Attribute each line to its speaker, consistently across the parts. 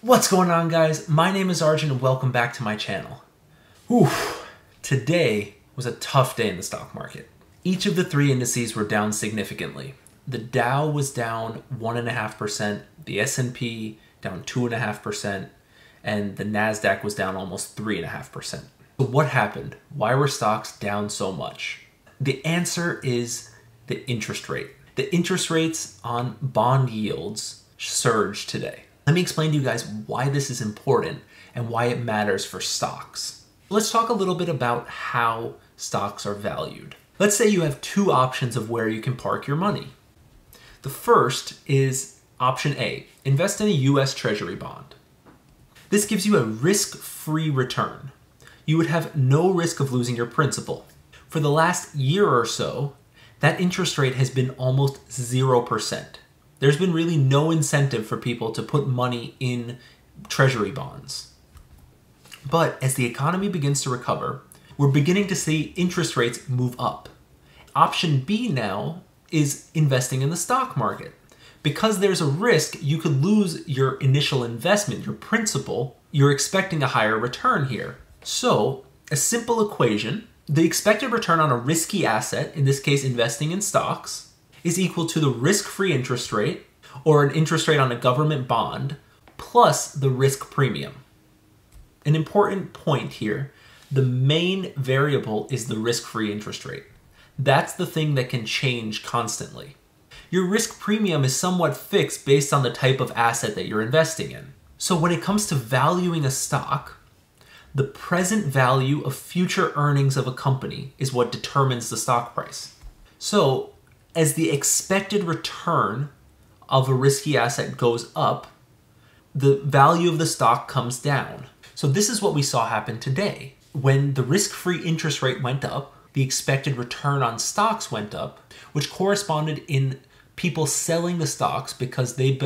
Speaker 1: What's going on, guys? My name is Arjun and welcome back to my channel. Today was a tough day in the stock market. Each of the three indices were down significantly. The Dow was down 1.5%, the S&P down 2.5%, and the Nasdaq was down almost 3.5%. So what happened? Why were stocks down so much? The answer is the interest rate. The interest rates on bond yields surged today. Let me explain to you guys why this is important and why it matters for stocks. Let's talk a little bit about how stocks are valued. Let's say you have two options of where you can park your money. The first is option A, invest in a US Treasury bond. This gives you a risk-free return. You would have no risk of losing your principal. For the last year or so, that interest rate has been almost 0%. There's been really no incentive for people to put money in treasury bonds. But as the economy begins to recover, we're beginning to see interest rates move up. Option B now is investing in the stock market. Because there's a risk you could lose your initial investment, your principal, you're expecting a higher return here. So, a simple equation, the expected return on a risky asset, in this case investing in stocks, is equal to the risk-free interest rate, or an interest rate on a government bond, plus the risk premium. An important point here, the main variable is the risk-free interest rate. That's the thing that can change constantly. Your risk premium is somewhat fixed based on the type of asset that you're investing in. So when it comes to valuing a stock, the present value of future earnings of a company is what determines the stock price. So, as the expected return of a risky asset goes up, the value of the stock comes down. So this is what we saw happen today. When the risk-free interest rate went up, the expected return on stocks went up, which corresponded in people selling the stocks because they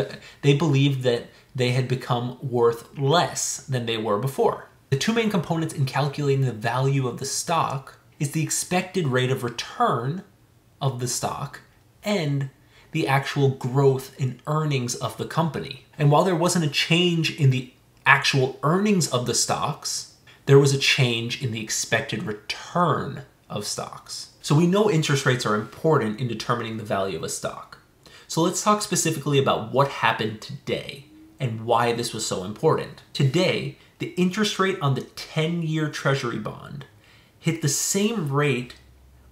Speaker 1: believed that they had become worth less than they were before. The two main components in calculating the value of the stock is the expected rate of return of the stock and the actual growth in earnings of the company. And while there wasn't a change in the actual earnings of the stocks, there was a change in the expected return of stocks. So we know interest rates are important in determining the value of a stock. So let's talk specifically about what happened today and why this was so important. Today, the interest rate on the 10-year Treasury bond hit the same rate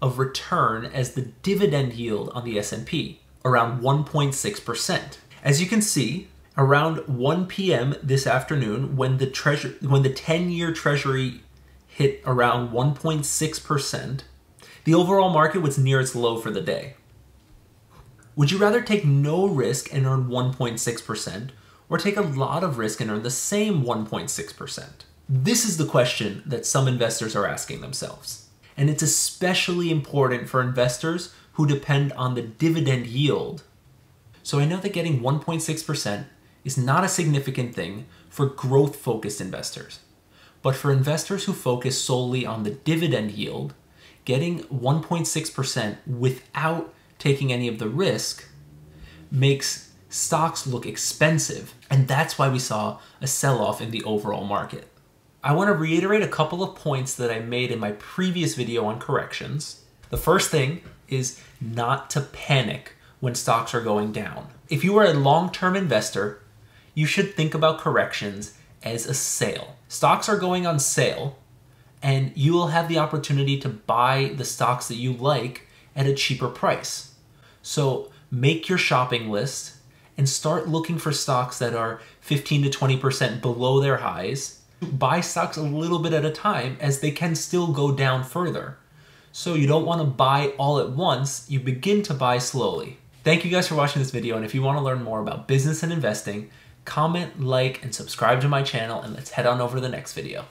Speaker 1: of return as the dividend yield on the S&P, around 1.6%. As you can see, around 1 p.m. this afternoon, when the 10-year Treasury hit around 1.6%, the overall market was near its low for the day. Would you rather take no risk and earn 1.6%, or take a lot of risk and earn the same 1.6%? This is the question that some investors are asking themselves. And it's especially important for investors who depend on the dividend yield. So I know that getting 1.6% is not a significant thing for growth-focused investors. But for investors who focus solely on the dividend yield, getting 1.6% without taking any of the risk makes stocks look expensive. And that's why we saw a sell-off in the overall market. I want to reiterate a couple of points that I made in my previous video on corrections. The first thing is not to panic when stocks are going down. If you are a long-term investor, you should think about corrections as a sale. Stocks are going on sale, and you will have the opportunity to buy the stocks that you like at a cheaper price. So make your shopping list and start looking for stocks that are 15 to 20% below their highs. Buy stocks a little bit at a time, as they can still go down further. So you don't want to buy all at once, you begin to buy slowly. Thank you guys for watching this video, and if you want to learn more about business and investing, comment, like, and subscribe to my channel, and let's head on over to the next video.